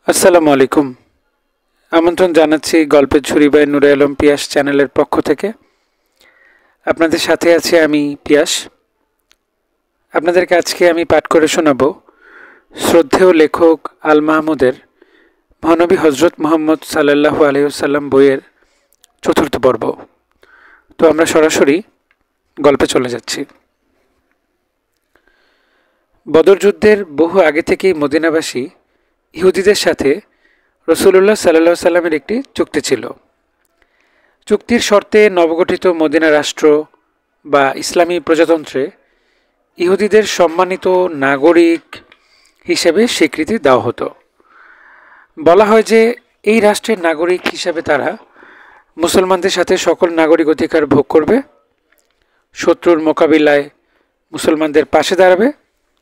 আসসালামু আলাইকুম। আমন্ত্রণ জানাচ্ছি গল্পের ঝুরি বাই নূরে আলম পিয়াস চ্যানেলের পক্ষ থেকে। আপনাদের সাথে আছি আমি পিয়াস। আপনাদেরকে আজকে আমি পাঠ করে শোনাব শ্রদ্ধেয় লেখক আল মাহমুদের মহানবী হজরত মুহাম্মদ সাল্লাল্লাহু আলাইহি ওয়াসাল্লাম বইয়ের চতুর্থ পর্ব। তো আমরা সরাসরি গল্পে চলে যাচ্ছি। বদর যুদ্ধের বহু আগে থেকেই মদিনাবাসী ইহুদিদের সাথে রাসূলুল্লাহ সাল্লাল্লাহু আলাইহি ওয়াসাল্লামের একটি চুক্তি ছিল। চুক্তির শর্তে নবগঠিত মদিনা রাষ্ট্র বা ইসলামী প্রজাতন্ত্রে ইহুদিদের সম্মানিত নাগরিক হিসেবে স্বীকৃতি দেওয়া হতো। বলা হয় যে এই রাষ্ট্রের নাগরিক হিসেবে তারা মুসলমানদের সাথে সকল নাগরিক অধিকার ভোগ করবে, শত্রুর মোকাবিলায় মুসলমানদের পাশে দাঁড়াবে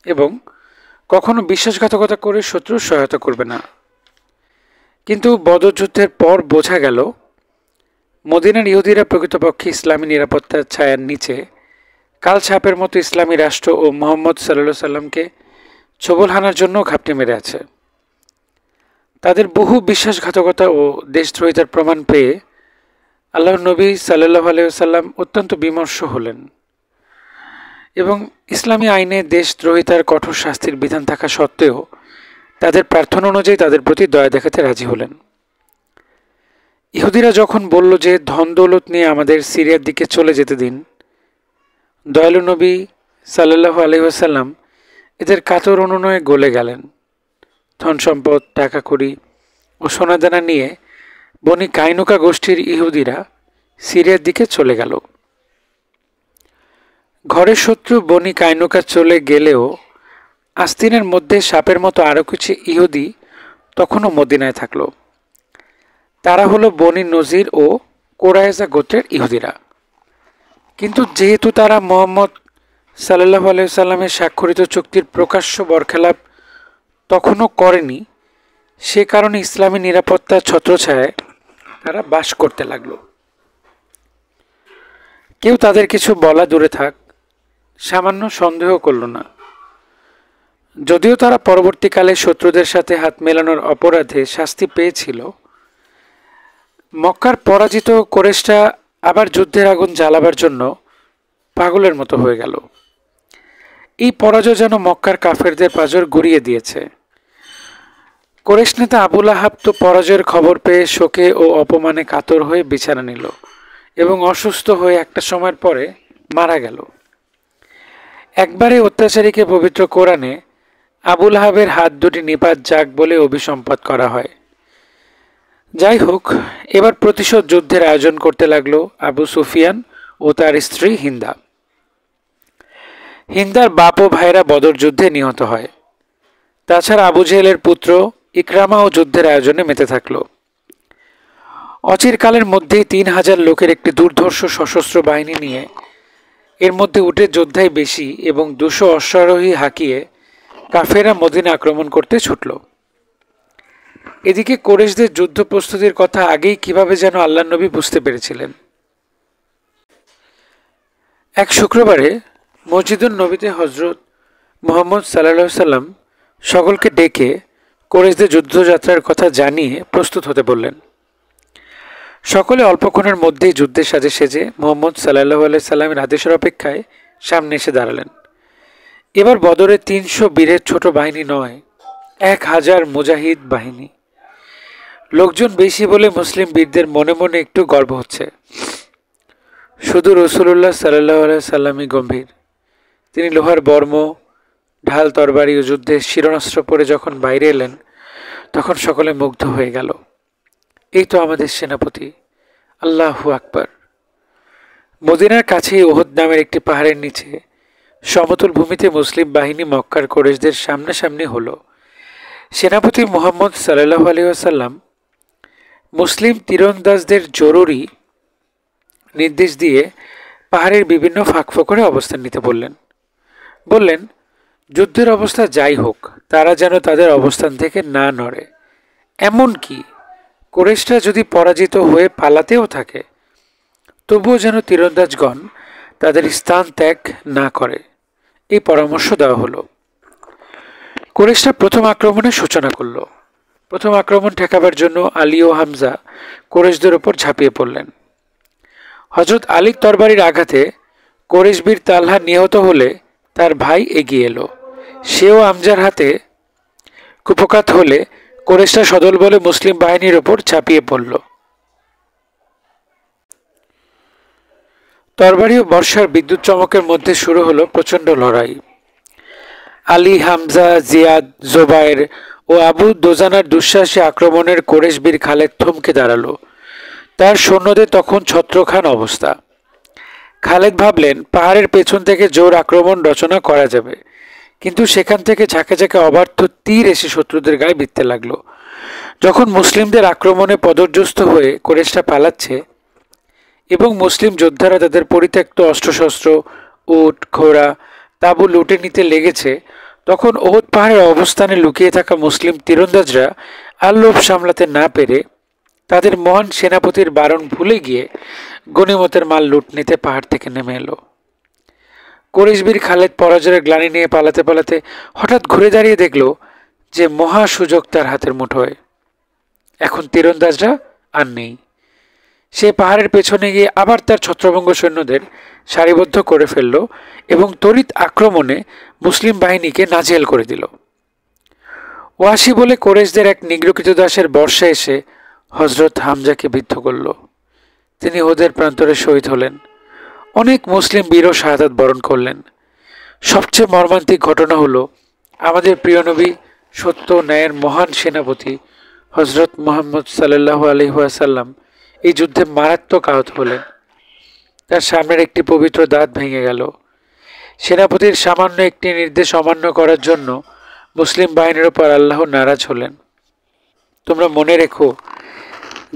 এবং কখনো বিশ্বাসঘাতকতা করে শত্রুর সহায়তা করবে না। কিন্তু বদর যুদ্ধের পর বোঝা গেল মদিনার ইহুদিরা প্রকৃতপক্ষে ইসলামী নিরাপত্তার ছায়ার নিচে কাল ছাপের মতো ইসলামী রাষ্ট্র ও মুহাম্মদ সাল্লাল্লাহু আলাইহি সাল্লামকে ছোবল হানার জন্য ঘাপটি মেরে আছে। তাদের বহু বিশ্বাসঘাতকতা ও দেশদ্রোহিতার প্রমাণ পেয়ে আল্লাহর নবী সাল্লাল্লাহু আলাইহি ওয়াসাল্লাম অত্যন্ত বিমর্ষ হলেন এবং ইসলামী আইনে দেশদ্রোহিতার কঠোর শাস্তির বিধান থাকা সত্ত্বেও তাদের প্রার্থনা অনুযায়ী তাদের প্রতি দয়া দেখাতে রাজি হলেন। ইহুদিরা যখন বলল যে ধন দৌলত নিয়ে আমাদের সিরিয়ার দিকে চলে যেতে দিন, দয়ালু নবী সাল্লাল্লাহু আলাইহি ওয়াসাল্লাম এদের কাতর অনুনয়ে গলে গেলেন। ধন সম্পদ, টাকা কড়ি ও সোনাদানা নিয়ে বনি কাইনুকা গোষ্ঠীর ইহুদিরা সিরিয়ার দিকে চলে গেল। ঘরের শত্রু বনি কাইনুকা চলে গেলেও আস্তিনের মধ্যে সাপের মতো আরও কিছু ইহুদি তখনও মদিনায় থাকল। তারা হলো বনি নজির ও কোরাইজা গোত্রের ইহুদিরা। কিন্তু যেহেতু তারা মুহাম্মদ সাল্লাল্লাহু আলাইহি ওয়াসাল্লামের স্বাক্ষরিত চুক্তির প্রকাশ্য বরখেলাপ তখনও করেনি, সে কারণে ইসলামী নিরাপত্তার ছত্রছায়ায় তারা বাস করতে লাগল। কেউ তাদের কিছু বলা দূরে থাক, সামান্য সন্দেহ করল না। যদিও তারা পরবর্তীকালে শত্রুদের সাথে হাত মেলানোর অপরাধে শাস্তি পেয়েছিল, মক্কার পরাজিত কুরাইশরা আবার যুদ্ধের আগুন জ্বালাবার জন্য পাগলের মতো হয়ে গেল। এই পরাজয় যেন মক্কার কাফেরদের পাঁজর গুড়িয়ে দিয়েছে। কুরাইশ নেতা আবু লাহাব তো পরাজয়ের খবর পেয়ে শোকে ও অপমানে কাতর হয়ে বিছানা নিল এবং অসুস্থ হয়ে একটা সময়ের পরে মারা গেল। একবারে অত্যাচারীকে পবিত্র কোরআনে আবু লাহাবের হাত দুটি নিপাত যাক বলে অভিসম্পাত করা হয়। যাই হোক, এবার প্রতিশোধ যুদ্ধের আয়োজন করতে লাগলো আবু সুফিয়ান ও তার স্ত্রী হিন্দা। হিন্দার বাপ ও ভাইরা বদর যুদ্ধে নিহত হয়। তাছাড়া আবু জেহেলের পুত্র ইকরামাও যুদ্ধের আয়োজনে মেতে থাকল। অচিরকালের মধ্যেই ৩,০০০ লোকের একটি দুর্ধর্ষ সশস্ত্র বাহিনী নিয়ে, এর মধ্যে উটের যোদ্ধাই বেশি এবং ২০০ অশ্বারোহী হাঁকিয়ে কাফেররা মদিনা আক্রমণ করতে ছুটল। এদিকে কুরাইশদের যুদ্ধ প্রস্তুতির কথা আগেই কিভাবে যেন আল্লাহর নবী বুঝতে পেরেছিলেন। এক শুক্রবারে মসজিদুন নবীতে হজরত মুহাম্মদ সাল্লাল্লাহু আলাইহি ওয়াসাল্লাম সকলকে ডেকে কুরাইশদের যুদ্ধযাত্রার কথা জানিয়ে প্রস্তুত হতে বললেন। সকলে অল্পক্ষণের মধ্যেই যুদ্ধের সাজে সেজে মুহাম্মদ সাল্লাল্লাহু আলাইহি ওয়াসাল্লামের আদেশের অপেক্ষায় সামনে এসে দাঁড়ালেন। এবার বদরে ৩০০ বীরের ছোট বাহিনী নয়, ১,০০০ মুজাহিদ বাহিনী। লোকজন বেশি বলে মুসলিম বীরদের মনে মনে একটু গর্ব হচ্ছে। শুধু রাসূলুল্লাহ সাল্লাল্লাহু আলাইহি ওয়াসাল্লামই গম্ভীর। তিনি লোহার বর্ম, ঢাল, তরবারি ও যুদ্ধের শিরনাস্ত্র পরে যখন বাইরে এলেন, তখন সকলে মুগ্ধ হয়ে গেল। এই তো আমাদের সেনাপতি, আল্লাহু আকবার। মদিনার কাছেই উহুদ নামের একটি পাহাড়ের নিচে সমতল ভূমিতে মুসলিম বাহিনী মক্কার কুরাইশদের সামনাসামনি হলো। সেনাপতি মুহাম্মদ সাল্লাল্লাহু আলাইহি ওয়াসাল্লাম মুসলিম তীরন্দাজদের জরুরি নির্দেশ দিয়ে পাহাড়ের বিভিন্ন ফাঁক ফোকরে অবস্থান নিতে বললেন, যুদ্ধের অবস্থা যাই হোক, তারা যেন তাদের অবস্থান থেকে না নড়ে। এমনকি কুরাইশরা যদি পরাজিত হয়ে পালাতেও থাকে, তবুও যেন তীরন্দাজগণ তাদের স্থান ত্যাগ না করে, এই পরামর্শ দেওয়া হলো। কুরাইশরা প্রথম আক্রমণের সূচনা করল। প্রথম আক্রমণ ঠেকাবার জন্য আলী ও হামজা কুরাইশদের উপর ঝাঁপিয়ে পড়লেন। হযরত আলীর তরবারির আঘাতে কুরাইশ বীর তালহা নিহত হলে তার ভাই এগিয়ে এলো। সেও হামজার হাতে কুপকাত হলে কুরাইশরা সদল বলে মুসলিম বাহিনীর ওপর ঝাঁপিয়ে পড়ল। তরবারি ও বর্ষার বিদ্যুৎ চমকের মধ্যে শুরু হলো প্রচণ্ড লড়াই। আলী, হামজা, জিয়াদ, জোবায়ের ও আবু দোজানার দুঃসাহসী আক্রমণের কুরাইশ বীর খালেদ থমকে দাঁড়ালো। তার সৈন্যদের তখন ছত্রখান অবস্থা। খালেদ ভাবলেন পাহাড়ের পেছন থেকে জোর আক্রমণ রচনা করা যাবে, কিন্তু সেখান থেকে ঝাঁকে ঝাঁকে অবার্থ তীর এসে শত্রুদের গায়ে বিঁধতে লাগলো। যখন মুসলিমদের আক্রমণে পদর্যস্ত হয়ে কুরাইশরা পালাচ্ছে এবং মুসলিম যোদ্ধারা তাদের পরিত্যক্ত অস্ত্রশস্ত্র, উট, ঘোড়া, তাঁবু লুটে নিতে লেগেছে, তখন ওহদ পাহাড়ের অবস্থানে লুকিয়ে থাকা মুসলিম তীরন্দাজরা আর লোভ সামলাতে না পেরে তাদের মহান সেনাপতির বারণ ভুলে গিয়ে গনিমতের মাল লুট নিতে পাহাড় থেকে নেমে এলো। কুরাইশ বীর খালেদ পরাজয়ের গ্লানি নিয়ে পালাতে পালাতে হঠাৎ ঘুরে দাঁড়িয়ে দেখল যে মহা সুযোগ তার হাতের মুঠোয়। এখন তীরন্দাজরা আর নেই। সে পাহাড়ের পেছনে গিয়ে আবার তার ছত্রভঙ্গ সৈন্যদের সারিবদ্ধ করে ফেলল এবং তড়িৎ আক্রমণে মুসলিম বাহিনীকে নাজেহাল করে দিল। ওয়াসি বলে কুরাইশদের এক নিগ্রকৃত দাসের বর্ষা এসে হযরত হামজাকে বিদ্ধ করল। তিনি ওদের প্রান্তরে শহীদ হলেন। অনেক মুসলিম বীরও শাহাদাত বরণ করলেন। সবচেয়ে মর্মান্তিক ঘটনা হলো আমাদের প্রিয় নবী, সত্য ন্যায়ের মহান সেনাপতি হযরত মুহাম্মদ সাল্লাল্লাহু আলাইহি ওয়াসাল্লাম এই যুদ্ধে মারাত্মক আহত হলেন। তার সামনের একটি পবিত্র দাঁত ভেঙে গেল। সেনাপতির সামান্য একটি নির্দেশ অমান্য করার জন্য মুসলিম বাহিনীর উপর আল্লাহ নারাজ হলেন। তোমরা মনে রেখো,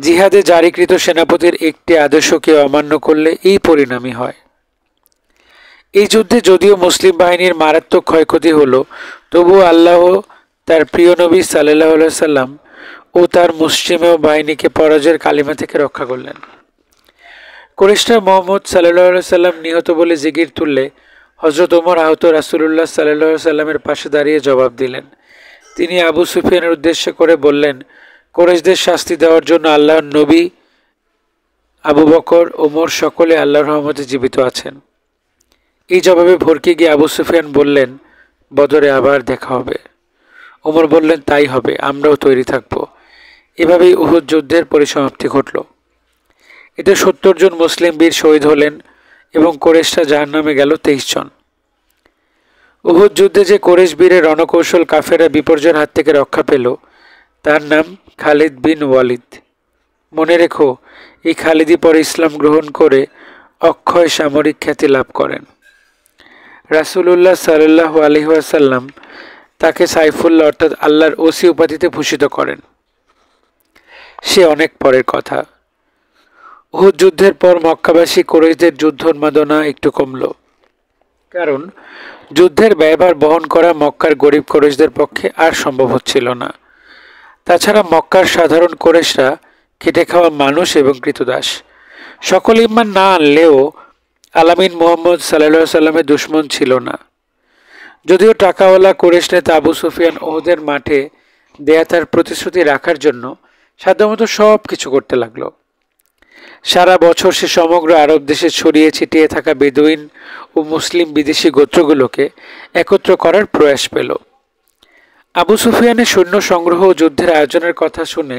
জিহাদে জারিকৃত সেনাপতির একটি আদেশকে অমান্য করলে এই পরিণামই হয়। এই যুদ্ধে যদিও মুসলিম বাহিনীর মারাত্মক ক্ষয়ক্ষতি হলো, তবুও আল্লাহ তার প্রিয় নবী সাল্লাল্লাহু আলাইহি ওয়াসাল্লাম ও তার মুসলিমেয় বাহিনীকে পরাজয়ের কালিমা থেকে রক্ষা করলেন। কুরাইশরা মুহাম্মদ সাল্লাল্লাহু আলাইহি ওয়াসাল্লাম নিহত বলে জিগির তুললে হযরত ওমর আহত রাসূলুল্লাহ সাল্লাল্লাহু আলাইহি ওয়াসাল্লামের পাশে দাঁড়িয়ে জবাব দিলেন। তিনি আবু সুফিয়ানের উদ্দেশ্য করে বললেন, কুরাইশদের শাস্তি দেওয়ার জন্য আল্লাহর নবী, আবু বকর, ওমর সকলে আল্লাহর রহমতে জীবিত আছেন। এই জবাবে ভরকে গিয়ে আবু সুফিয়ান বললেন, বদরে আবার দেখা হবে। ওমর বললেন, তাই হবে, আমরাও তৈরি থাকব। এভাবেই উহুদ যুদ্ধের পরিসমাপ্তি ঘটল। এতে ৭০ জন মুসলিম বীর শহীদ হলেন এবং কুরাইশরা জাহান্নামে গেল ২৩ জন। উহুদ যুদ্ধে যে কুরাইশ বীরের রণকৌশল কাফেরা বিপর্যয়ের হাত থেকে রক্ষা পেল, তার নাম খালিদ বিন ওয়ালিদ। মনে রেখো, এই খালিদই পরে ইসলাম গ্রহণ করে অক্ষয় সামরিক খ্যাতি লাভ করেন। রাসূলুল্লাহ সাল্লাল্লাহু আলাইহি ওয়াসাল্লাম তাকে সাইফুল্লাহ অর্থাৎ আল্লাহর ওসি উপাধিতে ভূষিত করেন। সে অনেক পরের কথা। উহুদ যুদ্ধের পর মক্কাবাসী কুরাইশদের যুদ্ধ উন্মাদনা একটু কমল, কারণ যুদ্ধের ব্যয়ভার বহন করা মক্কার গরিব কুরাইশদের পক্ষে আর সম্ভব হচ্ছিল না। তাছাড়া মক্কার সাধারণ কুরাইশরা খেটে খাওয়া মানুষ এবং কৃতদাস। সকল ঈমান না আনলেও আলামিন মুহাম্মদ সাল্লাল্লাহু আলাইহি ওয়াসাল্লামের দুশমন ছিল না। যদিও টাকাওয়ালা কুরাইশ নেতা আবু সুফিয়ান ওহুদের মাঠে দেয়া তার প্রতিশ্রুতি রাখার জন্য সাধ্যমতো সব কিছু করতে লাগলো। সারা বছর সে সমগ্র আরব দেশে ছড়িয়ে ছিটিয়ে থাকা বেদুইন ও মুসলিম বিদেশি গোত্রগুলোকে একত্র করার প্রয়াস পেল। আবু সুফিয়ানের সৈন্য সংগ্রহ ও যুদ্ধের আয়োজনের কথা শুনে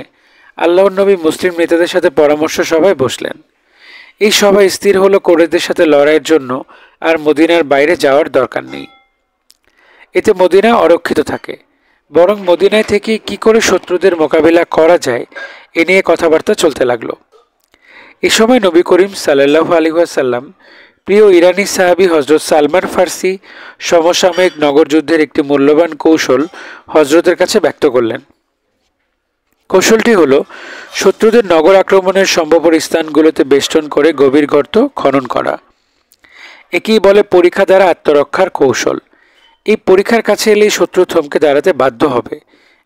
আল্লাহর নবী মুসলিম নেতাদের সাথে পরামর্শ সভায় বসলেন। এই সভায় স্থির হলো কুরাইশদের সাথে লড়াইয়ের জন্য আর মদিনার বাইরে যাওয়ার দরকার নেই। এতে মদিনা অরক্ষিত থাকে, বরং মদিনায় থেকে কি করে শত্রুদের মোকাবিলা করা যায় এ নিয়ে কথাবার্তা চলতে লাগলো। এ সময় নবী করিম সাল্লাল্লাহু আলাইহি ওয়াসাল্লাম প্রিয় ইরানি সাহাবী হযরত সালমান ফার্সি সমসাময়িক নগর যুদ্ধের একটি মূল্যবান কৌশল হযরতের কাছে ব্যক্ত করলেন। কৌশলটি হলো শত্রুদের নগর আক্রমণের সম্ভাব্য স্থানগুলোতে বেষ্টন করে গভীর গর্ত খনন করা। একেই বলে পরীক্ষা দ্বারা আত্মরক্ষার কৌশল। এই পরীক্ষার কাছে এলেই শত্রু থমকে দাঁড়াতে বাধ্য হবে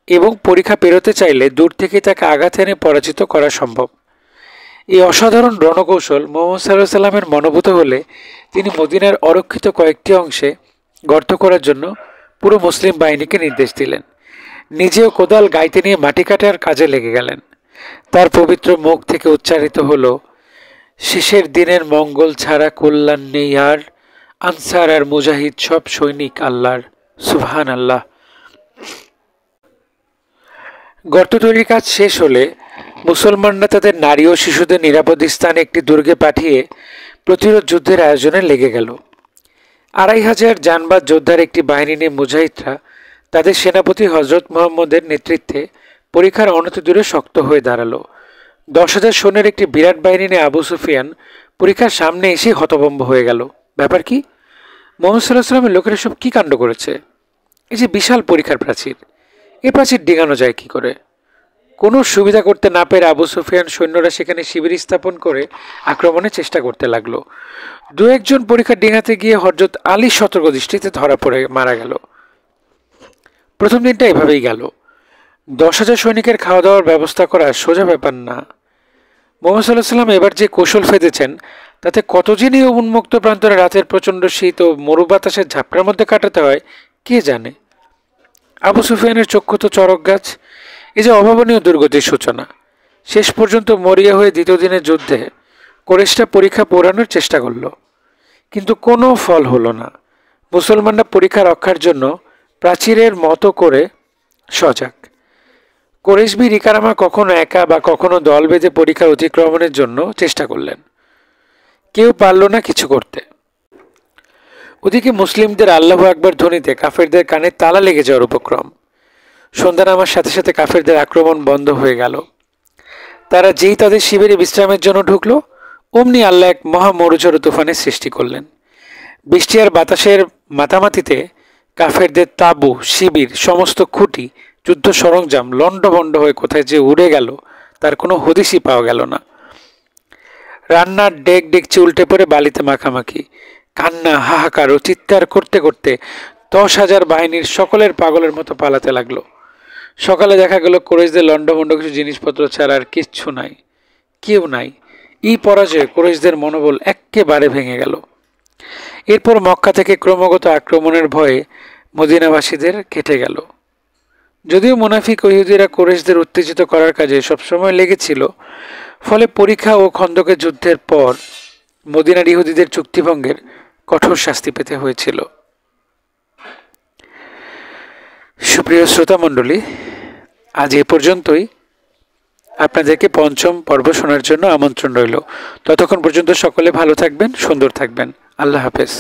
এবং পরীক্ষা পেরোতে চাইলে দূর থেকে তাকে আঘাত এনে পরাজিত করা সম্ভব। এই অসাধারণ রণকৌশল মুহাম্মদ সাল্লাল্লাহু আলাইহি ওয়াসাল্লামের মনোভূত হলে তিনি মদিনার অরক্ষিত কয়েকটি অংশে গর্ত করার জন্য পুরো মুসলিম বাহিনীকে নির্দেশ দিলেন। নিজেও কোদাল গাইতে নিয়ে মাটি কাটার কাজে লেগে গেলেন। তার পবিত্র মুখ থেকে উচ্চারিত হলো, শেষের দিনের মঙ্গল ছাড়া কল্যাণ নেই আর, আনসার আর মুজাহিদ সব সৈনিক আল্লাহর, সুবহান আল্লাহ। গর্ত তৈরির কাজ শেষ হলে মুসলমানরা তাদের নারী ও শিশুদের নিরাপদ স্থানে একটি দুর্গে পাঠিয়ে প্রতিরোধ যুদ্ধের আয়োজনে লেগে গেল। ২৫০০ জানবাদ যোদ্ধার একটি বাহিনী নিয়ে মুজাহিদরা তাদের সেনাপতি হজরত মুহাম্মদের নেতৃত্বে পরীক্ষার অনতিদূরে শক্ত হয়ে দাঁড়ালো। ১০,০০০ সৈন্যের একটি বিরাট বাহিনী নিয়ে আবু সুফিয়ান পরীক্ষার সামনে এসে হতভম্ব হয়ে গেল। ব্যাপার কি? মোহাম্মদ সাল্লাহ সাল্লামের লোকেরা সব কি কাণ্ড করেছে? এই যে বিশাল পরীক্ষার প্রাচীর, এ প্রাচীর ডিঙানো যায় কি করে? কোনো সুবিধা করতে না পেরে আবু সুফিয়ান সৈন্যরা সেখানে শিবির স্থাপন করে আক্রমণের চেষ্টা করতে লাগলো। দু একজন পরীক্ষা ডিঙাতে গিয়ে হযরত আলীর সতর্ক দৃষ্টিতে ধরা পড়ে মারা গেল। প্রথম দিনটা এভাবেই গেল। ১০,০০০ সৈনিকের খাওয়া দাওয়ার ব্যবস্থা করা সোজা ব্যাপার না। মোহাম্মদ সাল্লাহ সাল্লাম এবার যে কৌশল ফেঁদেছেন তাতে কতদিনই উন্মুক্ত প্রান্তরে রাতের প্রচণ্ড শীত ও মরু বাতাসের ঝাপটার মধ্যে কাটাতে হয় কে জানে। আবু সুফিয়ানের চক্ষু তো চরক গাছ। এই যে অভাবনীয় দুর্গতির সূচনা। শেষ পর্যন্ত মরিয়া হয়ে দ্বিতীয় দিনের যুদ্ধে কুরাইশরা পরীক্ষা পৌঁছানোর চেষ্টা করল, কিন্তু কোনো ফল হলো না। মুসলমানরা পরীক্ষা রক্ষার জন্য প্রাচীরের মতো করে সজাগ। কুরাইশ বীর ইকরামা কখনো একা বা কখনো দল বেঁধে পরীক্ষা অতিক্রমণের জন্য চেষ্টা করলেন, কেউ পারল না কিছু করতে। ওদিকে মুসলিমদের আল্লাহু আকবার ধ্বনিতে কাফেরদের কানে তালা লেগে যাওয়ার উপক্রম। সন্ধ্যা নামার সাথে সাথে কাফেরদের আক্রমণ বন্ধ হয়ে গেল। তারা যেই তাদের শিবিরে বিশ্রামের জন্য ঢুকলো, অমনি আল্লাহ এক মহা মরুঝড় তুফানের সৃষ্টি করলেন। বৃষ্টি আর বাতাসের মাতামাতিতে কাফেরদের তাঁবু, শিবির, সমস্ত খুঁটি, যুদ্ধ সরঞ্জাম লণ্ডভণ্ড হয়ে কোথায় যে উড়ে গেল তার কোনো হদিশই পাওয়া গেল না। রান্নার ডেক ডেকচি উল্টে পড়ে বালিতে মাখামাখি, কান্না, হাহাকার ও চিৎকার করতে করতে ১০,০০০ বাহিনীর সকলের পাগলের মতো পালাতে লাগলো। সকালে দেখা গেল কুরাইশদের লণ্ডভণ্ড কিছু জিনিসপত্র ছাড়া আর কিচ্ছু নাই, কেউ নাই। এই পরাজয়ে কুরাইশদের মনোবল এক্কেবারে ভেঙে গেল। এরপর মক্কা থেকে ক্রমাগত আক্রমণের ভয়ে মদিনাবাসীদের কেটে গেল। যদিও মুনাফিক ও ইহুদিরা কুরাইশদের উত্তেজিত করার কাজে সবসময় লেগেছিল, ফলে পরীক্ষা ও খন্দকের যুদ্ধের পর মদিনার ইহুদিদের চুক্তিভঙ্গের কঠোর শাস্তি পেতে হয়েছিল। সুপ্রিয় শ্রোতা মণ্ডলী, আজ এ পর্যন্তই। আপনাদেরকে পঞ্চম পর্ব শোনার জন্য আমন্ত্রণ রইল। ততক্ষণ পর্যন্ত সকলে ভালো থাকবেন, সুন্দর থাকবেন। আল্লাহ হাফেজ।